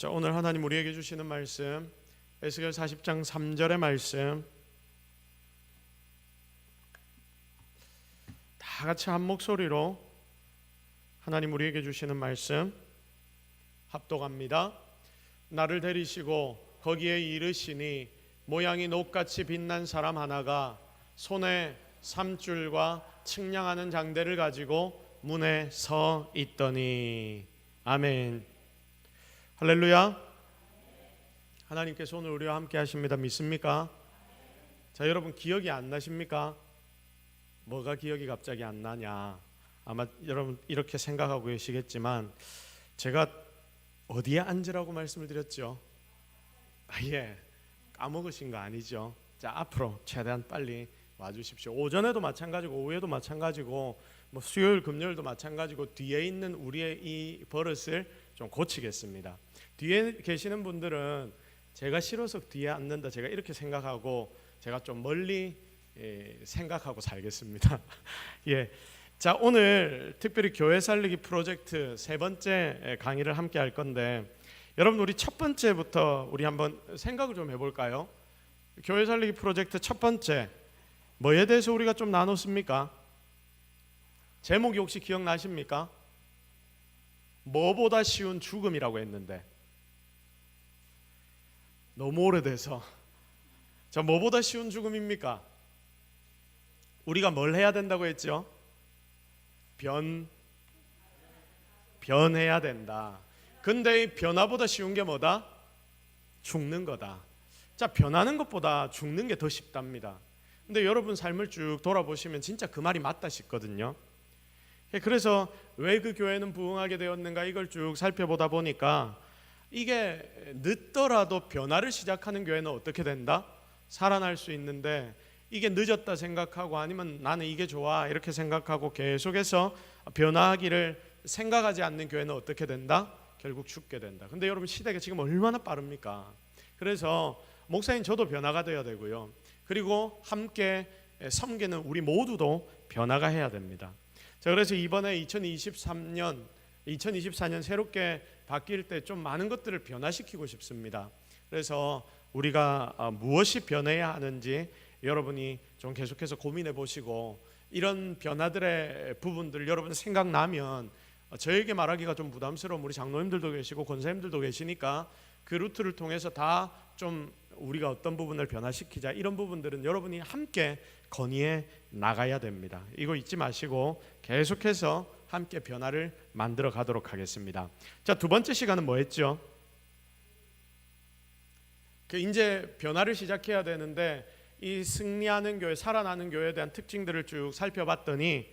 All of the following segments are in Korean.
자, 오늘 하나님 우리에게 주시는 말씀 에스겔 40장 3절의 말씀 다 같이 한 목소리로 하나님 우리에게 주시는 말씀 합독합니다. 나를 데리시고 거기에 이르시니 모양이 녹같이 빛난 사람 하나가 손에 삼줄과 측량하는 장대를 가지고 문에 서 있더니. 아멘. 할렐루야. 하나님께서 오늘 우리와 함께 하십니다. 믿습니까? 자, 여러분 기억이 안 나십니까? 뭐가 기억이 갑자기 안 나냐? 아마 여러분 이렇게 생각하고 계시겠지만 제가 어디에 앉으라고 말씀을 드렸죠? 예, 까먹으신 거 아니죠? 자, 앞으로 최대한 빨리 와주십시오. 오전에도 마찬가지고 오후에도 마찬가지고 뭐 수요일 금요일도 마찬가지고 뒤에 있는 우리의 이 버릇을 좀 고치겠습니다. 뒤에 계시는 분들은 제가 싫어서 뒤에 앉는다, 제가 이렇게 생각하고 제가 좀 멀리 생각하고 살겠습니다. 예, 자, 오늘 특별히 교회 살리기 프로젝트 세 번째 강의를 함께 할 건데, 여러분 우리 첫 번째부터 우리 한번 생각을 좀 해볼까요? 교회 살리기 프로젝트 첫 번째 뭐에 대해서 우리가 좀 나눴습니까? 제목이 혹시 기억나십니까? 뭐보다 쉬운 죽음이라고 했는데 너무 오래돼서. 자, 뭐보다 쉬운 죽음입니까? 우리가 뭘 해야 된다고 했죠? 변해야 된다. 근데 이 변화보다 쉬운 게 뭐다? 죽는 거다. 자, 변하는 것보다 죽는 게 더 쉽답니다. 근데 여러분 삶을 쭉 돌아보시면 진짜 그 말이 맞다 싶거든요. 그래서 왜 그 교회는 부흥하게 되었는가 이걸 쭉 살펴보다 보니까 이게 늦더라도 변화를 시작하는 교회는 어떻게 된다? 살아날 수 있는데, 이게 늦었다 생각하고 아니면 나는 이게 좋아 이렇게 생각하고 계속해서 변화하기를 생각하지 않는 교회는 어떻게 된다? 결국 죽게 된다. 근데 여러분 시대가 지금 얼마나 빠릅니까? 그래서 목사님 저도 변화가 되어야 되고요, 그리고 함께 섬기는 우리 모두도 변화가 해야 됩니다. 자, 그래서 이번에 2024년 새롭게 바뀔 때 좀 많은 것들을 변화시키고 싶습니다. 그래서 우리가 무엇이 변해야 하는지 여러분이 좀 계속해서 고민해 보시고, 이런 변화들의 부분들 여러분 생각나면 저에게 말하기가 좀 부담스러운 우리 장로님들도 계시고 권사님들도 계시니까 그 루트를 통해서 다 좀 우리가 어떤 부분을 변화시키자, 이런 부분들은 여러분이 함께 건의해 나가야 됩니다. 이거 잊지 마시고 계속해서 함께 변화를 만들어 가도록 하겠습니다. 자, 두 번째 시간은 뭐 했죠? 이제 변화를 시작해야 되는데 이 승리하는 교회, 살아나는 교회에 대한 특징들을 쭉 살펴봤더니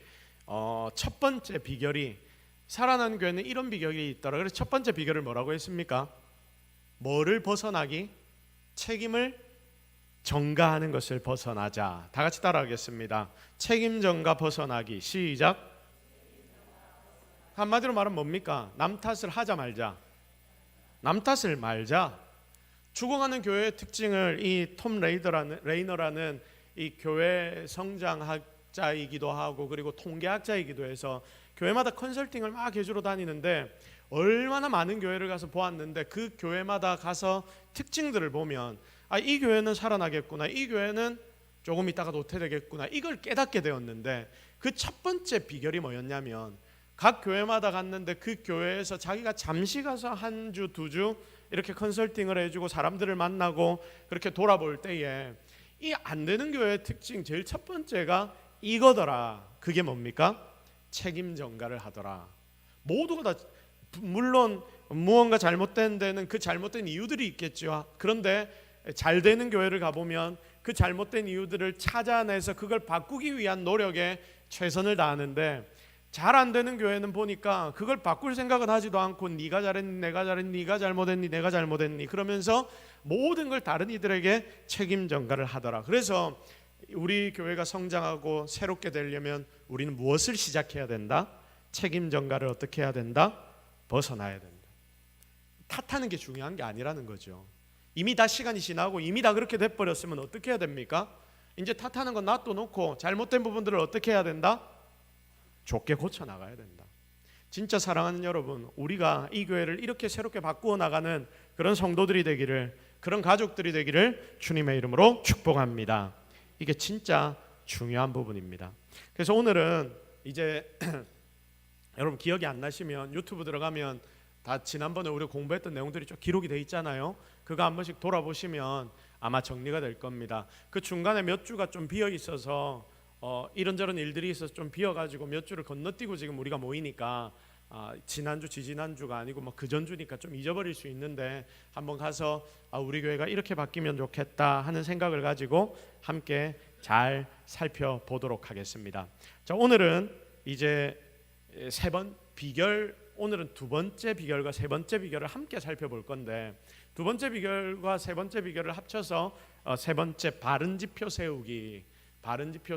첫 번째 비결이, 살아나는 교회는 이런 비결이 있더라. 그래서 첫 번째 비결을 뭐라고 했습니까? 뭐를 벗어나기? 책임을 전가하는 것을 벗어나자. 다 같이 따라하겠습니다. 책임 전가 벗어나기. 시작. 한마디로 말하면 뭡니까? 남 탓을 하자 말자. 남 탓을 말자. 죽어가는 교회의 특징을 이 톰 레이너라는 이 교회 성장학자이기도 하고 그리고 통계학자이기도 해서 교회마다 컨설팅을 막 해주러 다니는데, 얼마나 많은 교회를 가서 보았는데 그 교회마다 가서 특징들을 보면 이 교회는 살아나겠구나, 이 교회는 조금 있다가 도태되겠구나, 이걸 깨닫게 되었는데, 그 첫 번째 비결이 뭐였냐면 각 교회마다 갔는데 그 교회에서 자기가 잠시 가서 한 주, 두 주 이렇게 컨설팅을 해주고 사람들을 만나고 그렇게 돌아볼 때에 이 안 되는 교회의 특징 제일 첫 번째가 이거더라. 그게 뭡니까? 책임 전가를 하더라. 모두가 다, 물론 무언가 잘못된 데는 그 잘못된 이유들이 있겠죠. 그런데 잘 되는 교회를 가보면 그 잘못된 이유들을 찾아내서 그걸 바꾸기 위한 노력에 최선을 다하는데, 잘 안 되는 교회는 보니까 그걸 바꿀 생각은 하지도 않고 네가 잘했니, 내가 잘했니, 네가 잘못했니, 내가 잘못했니 그러면서 모든 걸 다른 이들에게 책임 전가를 하더라. 그래서 우리 교회가 성장하고 새롭게 되려면 우리는 무엇을 시작해야 된다? 책임 전가를 어떻게 해야 된다? 벗어나야 된다. 탓하는 게 중요한 게 아니라는 거죠. 이미 다 시간이 지나고 이미 다 그렇게 돼버렸으면 어떻게 해야 됩니까? 이제 탓하는 건 놔둬 놓고 잘못된 부분들을 어떻게 해야 된다? 좋게 고쳐나가야 된다. 진짜 사랑하는 여러분, 우리가 이 교회를 이렇게 새롭게 바꾸어 나가는 그런 성도들이 되기를, 그런 가족들이 되기를 주님의 이름으로 축복합니다. 이게 진짜 중요한 부분입니다. 그래서 오늘은 이제 여러분 기억이 안 나시면 유튜브 들어가면 다 지난번에 우리가 공부했던 내용들이 좀 기록이 돼 있잖아요. 그거 한 번씩 돌아보시면 아마 정리가 될 겁니다. 그 중간에 몇 주가 좀 비어 있어서 이런저런 일들이 있어서 좀 비어가지고 몇 주를 건너뛰고 지금 우리가 모이니까 지난주 지지난주가 아니고 뭐 그 전주니까 좀 잊어버릴 수 있는데, 한번 가서 우리 교회가 이렇게 바뀌면 좋겠다 하는 생각을 가지고 함께 잘 살펴보도록 하겠습니다. 자, 오늘은 이제 오늘은 두 번째 비결과 세 번째 비결을 함께 살펴볼 건데, 두 번째 비결과 세 번째 비결을 합쳐서 세 번째 바른 지표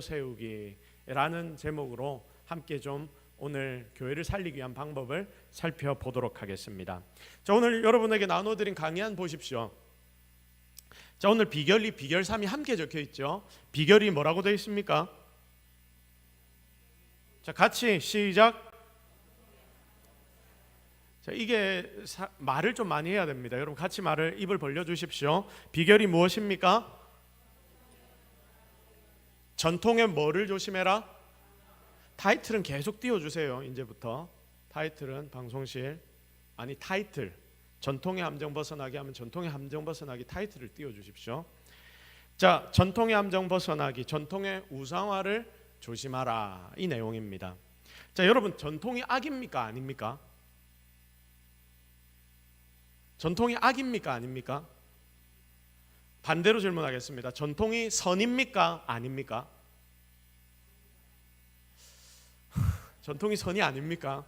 세우기라는 제목으로 함께 좀 오늘 교회를 살리기 위한 방법을 살펴보도록 하겠습니다. 자, 오늘 여러분에게 나눠드린 강의안 보십시오. 자, 오늘 비결 2, 비결 3이 함께 적혀 있죠. 비결이 뭐라고 되어 있습니까? 자, 같이 시작. 자, 이게 말을 좀 많이 해야 됩니다. 여러분 같이 입을 벌려 주십시오. 비결이 무엇입니까? 전통의 뭐를 조심해라? 타이틀은 계속 띄워주세요. 이제부터 타이틀은 방송실 타이틀 전통의 함정 벗어나기 하면 전통의 함정 벗어나기 타이틀을 띄워주십시오. 자, 전통의 함정 벗어나기, 전통의 우상화를 조심하라, 이 내용입니다. 자, 여러분 전통이 악입니까 아닙니까? 전통이 악입니까 아닙니까? 반대로 질문하겠습니다. 전통이 선입니까 아닙니까? 전통이 선이 아닙니까?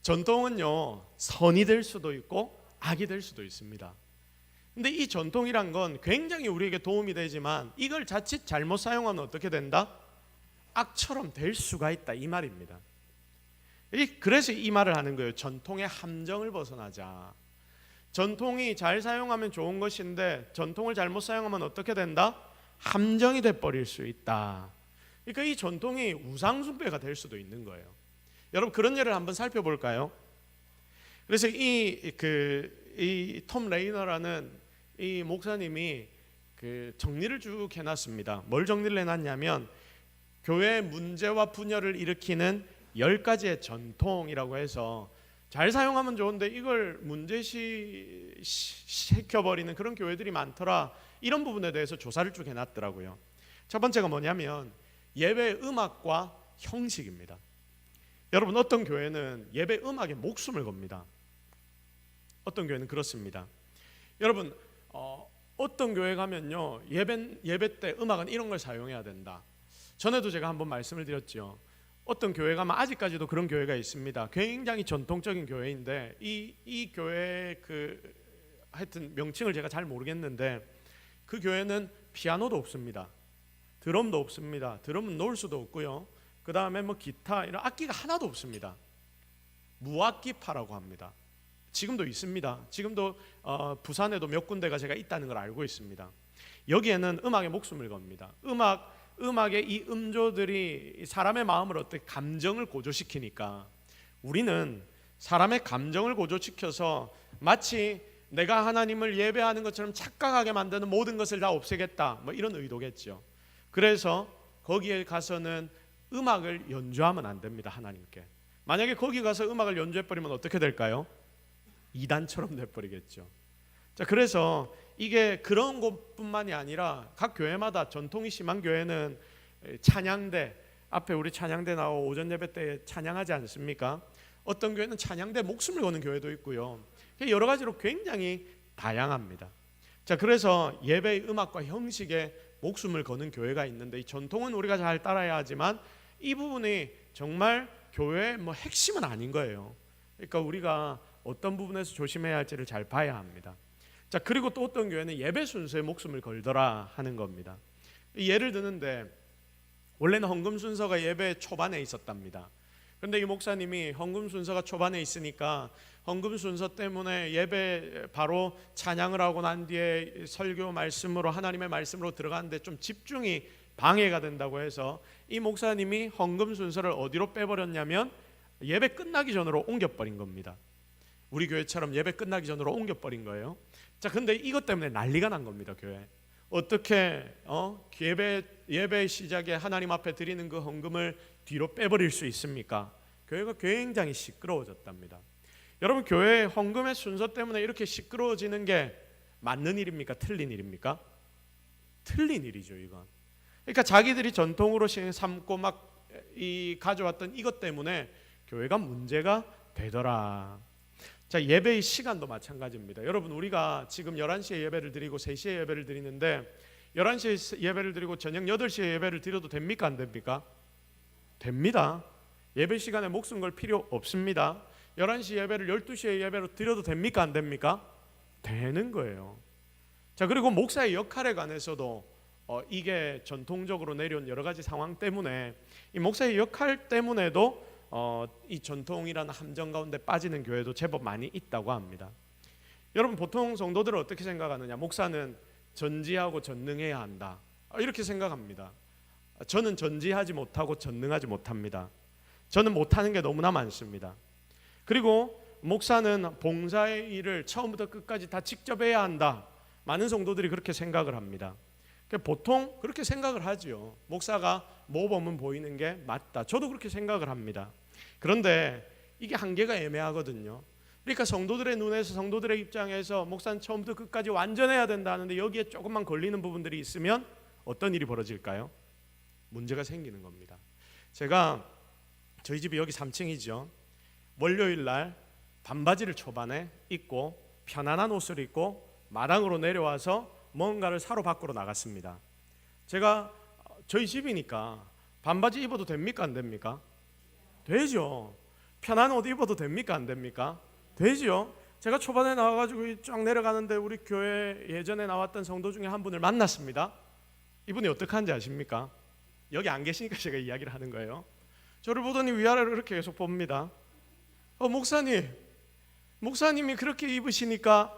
전통은요, 선이 될 수도 있고 악이 될 수도 있습니다. 근데 이 전통이란 건 굉장히 우리에게 도움이 되지만 이걸 자칫 잘못 사용하면 어떻게 된다? 악처럼 될 수가 있다, 이 말입니다. 그래서 이 말을 하는 거예요. 전통의 함정을 벗어나자. 전통이 잘 사용하면 좋은 것인데 전통을 잘못 사용하면 어떻게 된다? 함정이 돼버릴 수 있다. 그러니까 이 전통이 우상숭배가 될 수도 있는 거예요. 여러분 그런 예를 한번 살펴볼까요? 그래서 이 톰 레이너라는 이 목사님이 정리를 쭉 해놨습니다. 뭘 정리를 해놨냐면 교회 문제와 분열을 일으키는 10가지의 전통이라고 해서 잘 사용하면 좋은데 이걸 문제시켜버리는 그런 교회들이 많더라, 이런 부분에 대해서 조사를 쭉 해놨더라고요. 첫 번째가 뭐냐면 예배 음악과 형식입니다. 여러분 어떤 교회는 예배 음악에 목숨을 겁니다. 어떤 교회는 그렇습니다. 여러분 어떤 교회 가면요, 예배 때 음악은 이런 걸 사용해야 된다. 전에도 제가 한번 말씀을 드렸죠. 어떤 교회 가면 아직까지도 그런 교회가 있습니다. 굉장히 전통적인 교회인데 이 교회 하여튼 명칭을 제가 잘 모르겠는데 그 교회는 피아노도 없습니다. 드럼도 없습니다. 드럼은 놓을 수도 없고요. 그 다음에 기타 이런 악기가 하나도 없습니다. 무악기파라고 합니다. 지금도 있습니다. 지금도 부산에도 몇 군데가 제가 있다는 걸 알고 있습니다. 여기에는 음악에 목숨을 겁니다. 음악의 이 음조들이 사람의 마음을 어떻게 감정을 고조시키니까 우리는 사람의 감정을 고조시켜서 마치 내가 하나님을 예배하는 것처럼 착각하게 만드는 모든 것을 다 없애겠다, 이런 의도겠죠. 그래서 거기에 가서는 음악을 연주하면 안 됩니다. 하나님께 만약에 거기 가서 음악을 연주해버리면 어떻게 될까요? 이단처럼 돼버리겠죠. 자, 그래서 이게 그런 곳뿐만이 아니라 각 교회마다 전통이 심한 교회는 찬양대 앞에 우리 찬양대 나오고 오전 예배 때 찬양하지 않습니까? 어떤 교회는 찬양대 목숨을 거는 교회도 있고요. 여러 가지로 굉장히 다양합니다. 자, 그래서 예배의 음악과 형식에 목숨을 거는 교회가 있는데 이 전통은 우리가 잘 따라야 하지만 이 부분이 정말 교회의 핵심은 아닌 거예요. 그러니까 우리가 어떤 부분에서 조심해야 할지를 잘 봐야 합니다. 자, 그리고 또 어떤 교회는 예배 순서에 목숨을 걸더라 하는 겁니다. 예를 드는데 원래는 헌금 순서가 예배 초반에 있었답니다. 그런데 이 목사님이 헌금 순서가 초반에 있으니까 헌금 순서 때문에 예배 바로 찬양을 하고 난 뒤에 설교 말씀으로 하나님의 말씀으로 들어가는데 좀 집중이 방해가 된다고 해서 이 목사님이 헌금 순서를 어디로 빼버렸냐면 예배 끝나기 전으로 옮겨버린 겁니다. 우리 교회처럼 예배 끝나기 전으로 옮겨버린 거예요. 자, 근데 이것 때문에 난리가 난 겁니다. 교회 어떻게 예배 시작에 하나님 앞에 드리는 그 헌금을 뒤로 빼버릴 수 있습니까? 교회가 굉장히 시끄러워졌답니다. 여러분, 교회 헌금의 순서 때문에 이렇게 시끄러워지는 게 맞는 일입니까? 틀린 일입니까? 틀린 일이죠, 이건. 그러니까 자기들이 전통으로 삼고 막 가져왔던 이것 때문에 교회가 문제가 되더라. 자, 예배의 시간도 마찬가지입니다. 여러분, 우리가 지금 11시에 예배를 드리고 3시에 예배를 드리는데 11시에 예배를 드리고 저녁 8시에 예배를 드려도 됩니까? 안 됩니까? 됩니다. 예배 시간에 목숨 걸 필요 없습니다. 11시 예배를 12시에 예배로 드려도 됩니까? 안 됩니까? 되는 거예요. 자, 그리고 목사의 역할에 관해서도 이게 전통적으로 내려온 여러 가지 상황 때문에 이 목사의 역할 때문에도 이 전통이라는 함정 가운데 빠지는 교회도 제법 많이 있다고 합니다. 여러분, 보통 성도들은 어떻게 생각하느냐? 목사는 전지하고 전능해야 한다, 이렇게 생각합니다. 저는 전지하지 못하고 전능하지 못합니다. 저는 못하는 게 너무나 많습니다. 그리고 목사는 봉사의 일을 처음부터 끝까지 다 직접 해야 한다. 많은 성도들이 그렇게 생각을 합니다. 보통 그렇게 생각을 하죠. 목사가 모범은 보이는 게 맞다. 저도 그렇게 생각을 합니다. 그런데 이게 한계가 애매하거든요. 그러니까 성도들의 눈에서, 성도들의 입장에서 목사는 처음부터 끝까지 완전해야 된다 하는데 여기에 조금만 걸리는 부분들이 있으면 어떤 일이 벌어질까요? 문제가 생기는 겁니다. 저희 집이 여기 3층이죠. 월요일 날 반바지를 초반에 입고 편안한 옷을 입고 마당으로 내려와서 뭔가를 사러 밖으로 나갔습니다. 저희 집이니까 반바지 입어도 됩니까? 안 됩니까? 되죠. 편한 옷 입어도 됩니까? 안 됩니까? 되죠. 제가 초반에 나와가지고 쫙 내려가는데 우리 교회 예전에 나왔던 성도 중에 한 분을 만났습니다. 이분이 어떻게 하는지 아십니까? 여기 안 계시니까 제가 이야기를 하는 거예요. 저를 보더니 위아래로 이렇게 계속 봅니다. 목사님이 그렇게 입으시니까,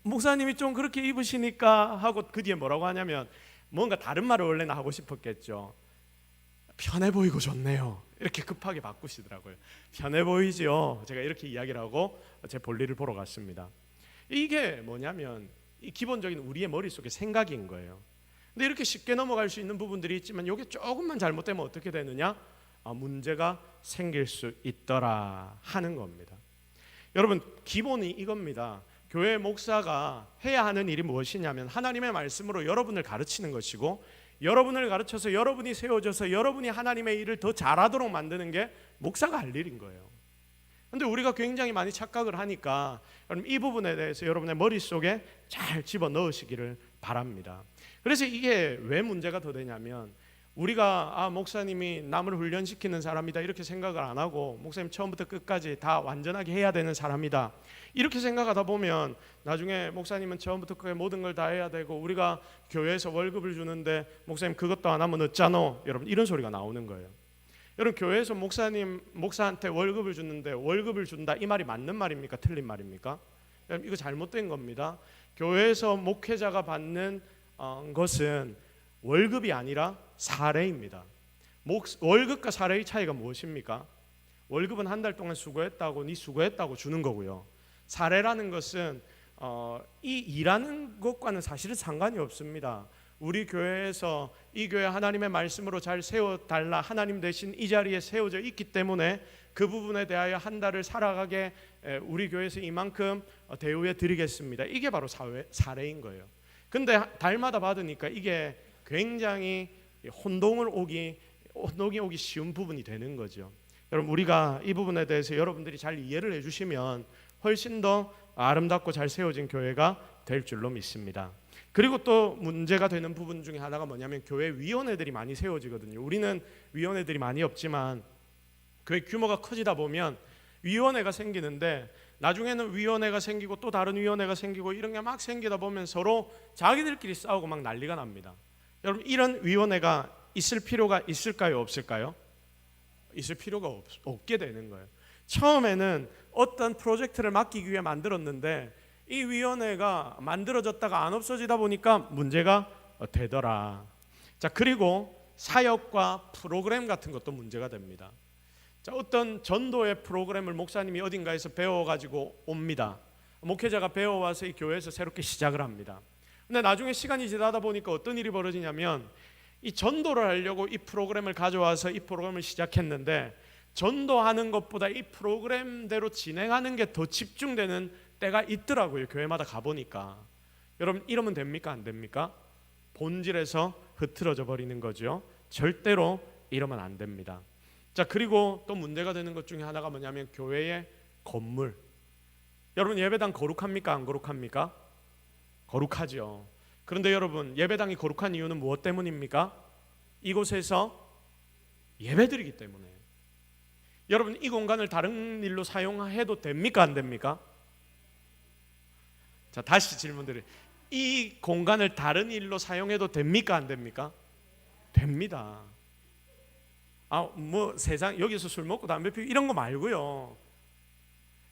목사님이 좀 그렇게 입으시니까 하고 그 뒤에 뭐라고 하냐면 뭔가 다른 말을 원래는 하고 싶었겠죠. 편해 보이고 좋네요. 이렇게 급하게 바꾸시더라고요. 편해 보이지요. 제가 이렇게 이야기를 하고 제 볼일을 보러 갔습니다. 이게 뭐냐면 이 기본적인 우리의 머릿속의 생각인 거예요. 근데 이렇게 쉽게 넘어갈 수 있는 부분들이 있지만 이게 조금만 잘못되면 어떻게 되느냐? 문제가 생길 수 있더라 하는 겁니다. 여러분, 기본이 이겁니다. 교회 목사가 해야 하는 일이 무엇이냐면 하나님의 말씀으로 여러분을 가르치는 것이고, 여러분을 가르쳐서 여러분이 세워져서 여러분이 하나님의 일을 더 잘하도록 만드는 게 목사가 할 일인 거예요. 그런데 우리가 굉장히 많이 착각을 하니까 이 부분에 대해서 여러분의 머릿속에 잘 집어넣으시기를 바랍니다. 그래서 이게 왜 문제가 더 되냐면 우리가 목사님이 남을 훈련시키는 사람이다 이렇게 생각을 안 하고 목사님 처음부터 끝까지 다 완전하게 해야 되는 사람이다 이렇게 생각하다 보면 나중에 목사님은 처음부터 끝까지 모든 걸 다 해야 되고 우리가 교회에서 월급을 주는데 목사님 그것도 안 하면 어쩌노, 여러분 이런 소리가 나오는 거예요. 여러분, 교회에서 목사한테 월급을 주는데 월급을 준다 이 말이 맞는 말입니까? 틀린 말입니까? 여러분, 이거 잘못된 겁니다. 교회에서 목회자가 받는 것은 월급이 아니라 사례입니다. 월급과 사례의 차이가 무엇입니까? 월급은 한 달 동안 수고했다고 네 수고했다고 주는 거고요. 사례라는 것은 이 일하는 것과는 사실은 상관이 없습니다. 우리 교회에서 이 교회 하나님의 말씀으로 잘 세워달라, 하나님 대신 이 자리에 세워져 있기 때문에 그 부분에 대하여 한 달을 살아가게 우리 교회에서 이만큼 대우해 드리겠습니다. 이게 바로 사례인 거예요. 근데 달마다 받으니까 이게 굉장히 혼동이 오기 쉬운 부분이 되는 거죠. 여러분, 우리가 이 부분에 대해서 여러분들이 잘 이해를 해주시면 훨씬 더 아름답고 잘 세워진 교회가 될 줄로 믿습니다. 그리고 또 문제가 되는 부분 중에 하나가 뭐냐면 교회 위원회들이 많이 세워지거든요. 우리는 위원회들이 많이 없지만 교회 규모가 커지다 보면 위원회가 생기는데 나중에는 위원회가 생기고 또 다른 위원회가 생기고 이런 게 막 생기다 보면 서로 자기들끼리 싸우고 막 난리가 납니다. 여러분, 이런 위원회가 있을 필요가 있을까요? 없을까요? 있을 필요가 없게 되는 거예요. 처음에는 어떤 프로젝트를 맡기기 위해 만들었는데 이 위원회가 만들어졌다가 안 없어지다 보니까 문제가 되더라. 자, 그리고 사역과 프로그램 같은 것도 문제가 됩니다. 자, 어떤 전도의 프로그램을 목사님이 어딘가에서 배워가지고 옵니다. 목회자가 배워와서 이 교회에서 새롭게 시작을 합니다. 근데 나중에 시간이 지나다 보니까 어떤 일이 벌어지냐면 이 전도를 하려고 이 프로그램을 가져와서 이 프로그램을 시작했는데 전도하는 것보다 이 프로그램대로 진행하는 게 더 집중되는 때가 있더라고요. 교회마다 가보니까. 여러분, 이러면 됩니까? 안 됩니까? 본질에서 흐트러져 버리는 거죠. 절대로 이러면 안 됩니다. 자, 그리고 또 문제가 되는 것 중에 하나가 뭐냐면 교회의 건물. 여러분, 예배당 거룩합니까? 안 거룩합니까? 거룩하죠. 그런데 여러분, 예배당이 거룩한 이유는 무엇 때문입니까? 이곳에서 예배드리기 때문에. 여러분, 이 공간을 다른 일로 사용해도 됩니까? 안 됩니까? 자, 다시 질문드려요. 이 공간을 다른 일로 사용해도 됩니까? 안 됩니까? 됩니다. 뭐 세상 여기서 술 먹고 담배 피우고 이런 거 말고요.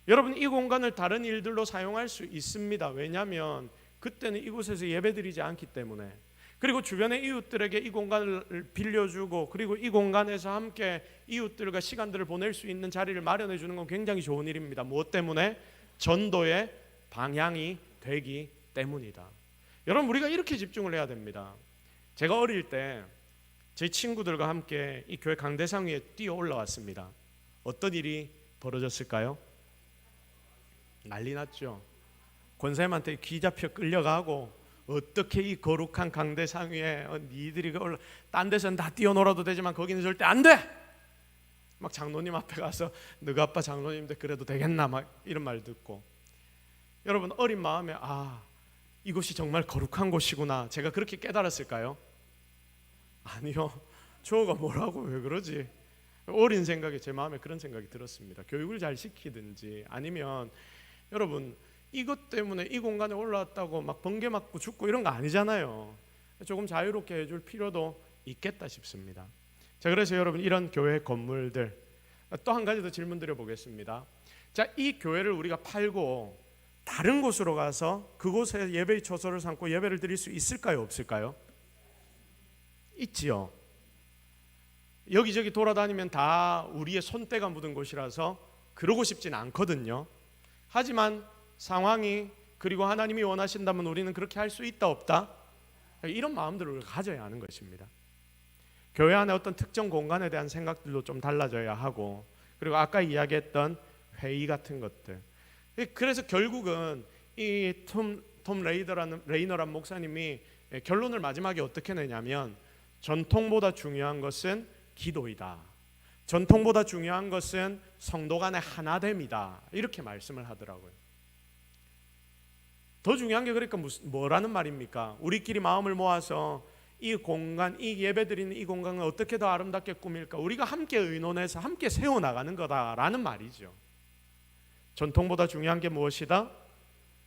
여러분, 이 공간을 다른 일들로 사용할 수 있습니다. 왜냐하면 그때는 이곳에서 예배드리지 않기 때문에. 그리고 주변의 이웃들에게 이 공간을 빌려주고 그리고 이 공간에서 함께 이웃들과 시간들을 보낼 수 있는 자리를 마련해 주는 건 굉장히 좋은 일입니다. 무엇 때문에? 전도의 방향이 되기 때문이다. 여러분, 우리가 이렇게 집중을 해야 됩니다. 제가 어릴 때 제 친구들과 함께 이 교회 강대상 위에 뛰어 올라왔습니다. 어떤 일이 벌어졌을까요? 난리 났죠. 권사님한테 귀 잡혀 끌려가고 어떻게 이 거룩한 강대상 위에 니들이 딴 데서는 다 뛰어놀아도 되지만 거기는 절대 안 돼! 막 장로님 앞에 가서 너가 아빠 장로님인데 그래도 되겠나 막 이런 말 듣고. 여러분, 어린 마음에 이곳이 정말 거룩한 곳이구나 제가 그렇게 깨달았을까요? 아니요. 저가 뭐라고 왜 그러지? 어린 생각에 제 마음에 그런 생각이 들었습니다. 교육을 잘 시키든지 아니면 여러분, 이것 때문에 이 공간에 올라왔다고 막 번개 맞고 죽고 이런 거 아니잖아요. 조금 자유롭게 해줄 필요도 있겠다 싶습니다. 자, 그래서 여러분, 이런 교회 건물들 또 한 가지 더 질문 드려보겠습니다. 자, 이 교회를 우리가 팔고 다른 곳으로 가서 그곳에 예배의 처소를 삼고 예배를 드릴 수 있을까요? 없을까요? 있지요. 여기저기 돌아다니면 다 우리의 손때가 묻은 곳이라서 그러고 싶진 않거든요. 하지만 상황이 그리고 하나님이 원하신다면 우리는 그렇게 할 수 있다 없다? 이런 마음들을 가져야 하는 것입니다. 교회 안에 어떤 특정 공간에 대한 생각들도 좀 달라져야 하고 그리고 아까 이야기했던 회의 같은 것들. 그래서 결국은 이 톰 레이너란 목사님이 결론을 마지막에 어떻게 내냐면 전통보다 중요한 것은 기도이다. 전통보다 중요한 것은 성도 간의 하나됨이다. 이렇게 말씀을 하더라고요. 더 중요한 게 그러니까 뭐라는 말입니까? 우리끼리 마음을 모아서 이 공간, 이 예배드리는 이 공간을 어떻게 더 아름답게 꾸밀까? 우리가 함께 의논해서 함께 세워나가는 거다라는 말이죠. 전통보다 중요한 게 무엇이다?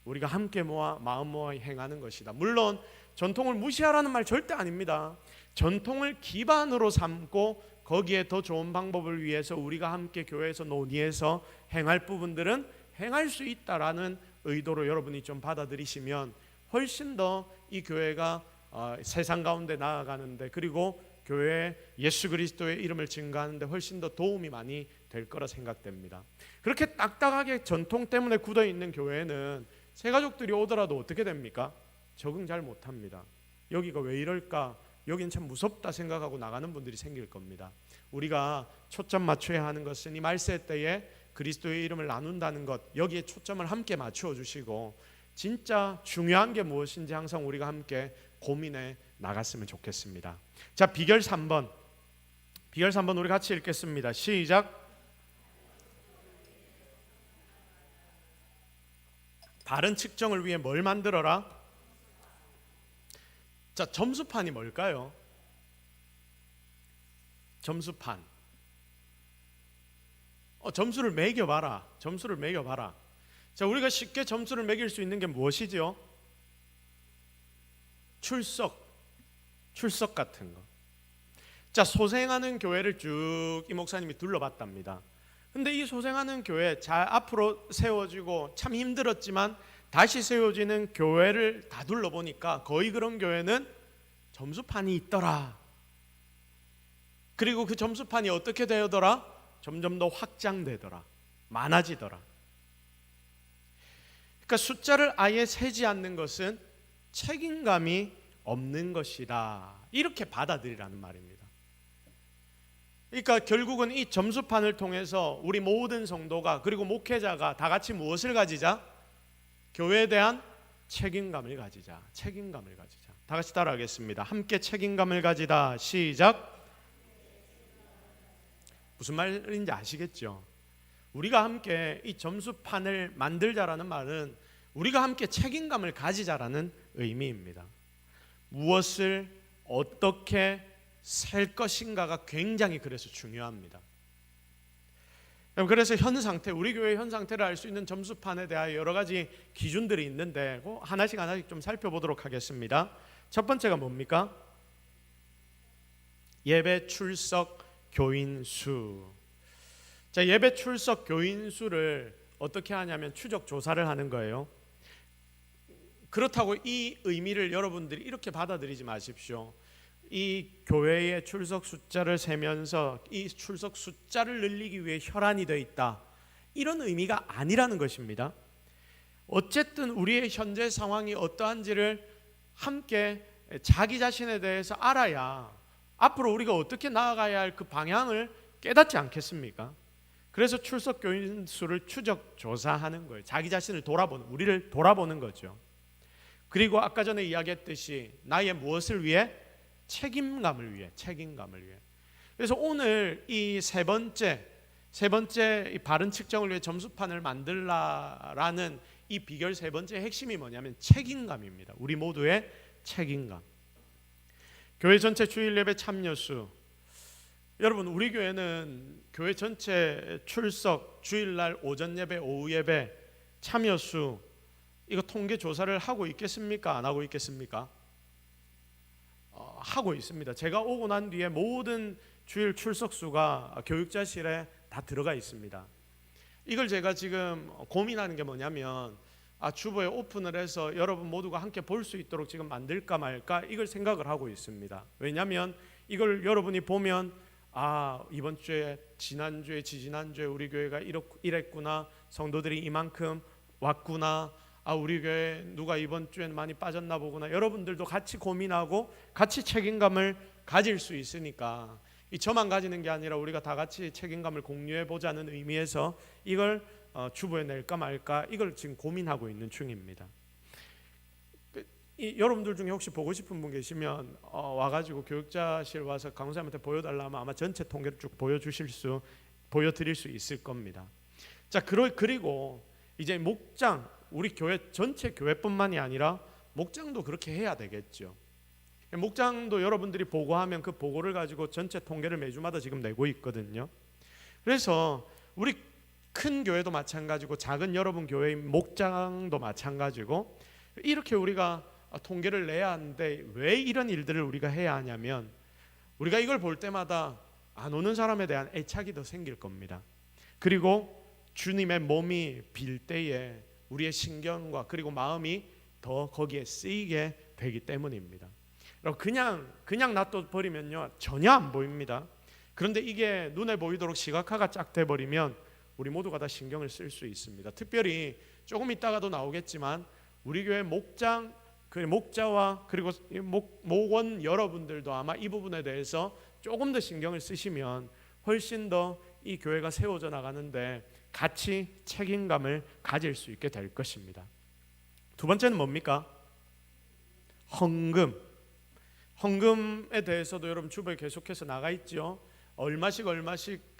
우리가 함께 모아 마음 모아 행하는 것이다. 물론 전통을 무시하라는 말 절대 아닙니다. 전통을 기반으로 삼고 거기에 더 좋은 방법을 위해서 우리가 함께 교회에서 논의해서 행할 부분들은 행할 수 있다라는 의도로 여러분이 좀 받아들이시면 훨씬 더 이 교회가 세상 가운데 나아가는데 그리고 교회에 예수 그리스도의 이름을 증거하는데 훨씬 더 도움이 많이 될 거라 생각됩니다. 그렇게 딱딱하게 전통 때문에 굳어 있는 교회는 새 가족들이 오더라도 어떻게 됩니까? 적응 잘 못합니다. 여기가 왜 이럴까? 여긴 참 무섭다 생각하고 나가는 분들이 생길 겁니다. 우리가 초점 맞춰야 하는 것은 이 말세 때에 그리스도의 이름을 나눈다는 것, 여기에 초점을 함께 맞추어 주시고 진짜 중요한 게 무엇인지 항상 우리가 함께 고민해 나갔으면 좋겠습니다. 자, 비결 3번 우리 같이 읽겠습니다. 시작. 다른 측정을 위해 뭘 만들어라? 자, 점수판이 뭘까요? 점수판. 점수를 매겨봐라. 점수를 매겨봐라. 자, 우리가 쉽게 점수를 매길 수 있는 게 무엇이죠? 출석 같은 거. 자, 소생하는 교회를 쭉 이 목사님이 둘러봤답니다. 근데 이 소생하는 교회 잘 앞으로 세워지고 참 힘들었지만 다시 세워지는 교회를 다 둘러보니까 거의 그런 교회는 점수판이 있더라. 그리고 그 점수판이 어떻게 되더라? 점점 더 확장되더라. 많아지더라. 그러니까 숫자를 아예 세지 않는 것은 책임감이 없는 것이다. 이렇게 받아들이라는 말입니다. 그러니까 결국은 이 점수판을 통해서 우리 모든 성도가 그리고 목회자가 다 같이 무엇을 가지자? 교회에 대한 책임감을 가지자. 책임감을 가지자. 다 같이 따라하겠습니다. 함께 책임감을 가지다. 시작. 무슨 말인지 아시겠죠? 우리가 함께 이 점수판을 만들자라는 말은 우리가 함께 책임감을 가지자라는 의미입니다. 무엇을 어떻게 셀 것인가가 굉장히 그래서 중요합니다. 그래서 현 상태, 우리 교회의 현 상태를 알 수 있는 점수판에 대하여 여러 가지 기준들이 있는데 하나씩 좀 살펴보도록 하겠습니다. 첫 번째가 뭡니까? 예배 출석 교인 수. 자, 예배 출석 교인 수를 어떻게 하냐면 추적 조사를 하는 거예요. 그렇다고 이 의미를 여러분들이 이렇게 받아들이지 마십시오. 이 교회의 출석 숫자를 세면서 이 출석 숫자를 늘리기 위해 혈안이 되어 있다, 이런 의미가 아니라는 것입니다. 어쨌든 우리의 현재 상황이 어떠한지를 함께 자기 자신에 대해서 알아야 앞으로 우리가 어떻게 나아가야 할 그 방향을 깨닫지 않겠습니까? 그래서 출석 교인 수를 추적 조사하는 거예요. 자기 자신을 우리를 돌아보는 거죠. 그리고 아까 전에 이야기했듯이 나의 무엇을 위해? 책임감을 위해. 그래서 오늘 이 세 번째 이 바른 측정을 위해 점수판을 만들라라는 이 비결 세 번째 핵심이 뭐냐면 책임감입니다. 우리 모두의 책임감. 교회 전체 주일 예배 참여수. 여러분, 우리 교회는 교회 전체 출석, 주일날 오전 예배, 오후 예배 참여수, 이거 통계 조사를 하고 있겠습니까? 안 하고 있겠습니까? 하고 있습니다. 제가 오고 난 뒤에 모든 주일 출석수가 교육자실에 다 들어가 있습니다. 이걸 제가 지금 고민하는 게 뭐냐면 주보에 오픈을 해서 여러분 모두가 함께 볼 수 있도록 지금 만들까 말까 이걸 생각을 하고 있습니다. 왜냐하면 이걸 여러분이 보면 이번 주에, 지난주에, 지지난주에 우리 교회가 이랬구나, 성도들이 이만큼 왔구나, 우리 교회 누가 이번 주에는 많이 빠졌나 보구나, 여러분들도 같이 고민하고 같이 책임감을 가질 수 있으니까 저만 가지는 게 아니라 우리가 다 같이 책임감을 공유해 보자는 의미에서 이걸 주보에 낼까 말까 이걸 지금 고민하고 있는 중입니다. 여러분들 중에 혹시 보고 싶은 분 계시면 와가지고 교육자실 와서 강사님한테 보여달라면 아마 전체 통계를 쭉 보여드릴 수 있을 겁니다. 자, 그리고 이제 목장, 우리 교회 전체 교회뿐만이 아니라 목장도 그렇게 해야 되겠죠. 목장도 여러분들이 보고하면 그 보고를 가지고 전체 통계를 매주마다 지금 내고 있거든요. 그래서 우리 큰 교회도 마찬가지고 작은 여러분 교회의 목장도 마찬가지고 이렇게 우리가 통계를 내야 하는데 왜 이런 일들을 우리가 해야 하냐면 우리가 이걸 볼 때마다 안 오는 사람에 대한 애착이 더 생길 겁니다. 그리고 주님의 몸이 빌 때에 우리의 신경과 그리고 마음이 더 거기에 쓰이게 되기 때문입니다. 그냥 놔둬 버리면요 전혀 안 보입니다. 그런데 이게 눈에 보이도록 시각화가 쫙 돼 버리면 우리 모두가 다 신경을 쓸 수 있습니다. 특별히 조금 있다가도 나오겠지만 우리 교회 목장, 목자와 그리고 목원 여러분들도 아마 이 부분에 대해서 조금 더 신경을 쓰시면 훨씬 더 이 교회가 세워져 나가는데 같이 책임감을 가질 수 있게 될 것입니다. 두 번째는 뭡니까? 헌금에 대해서도 여러분 주보에 계속해서 나가 있죠. 얼마씩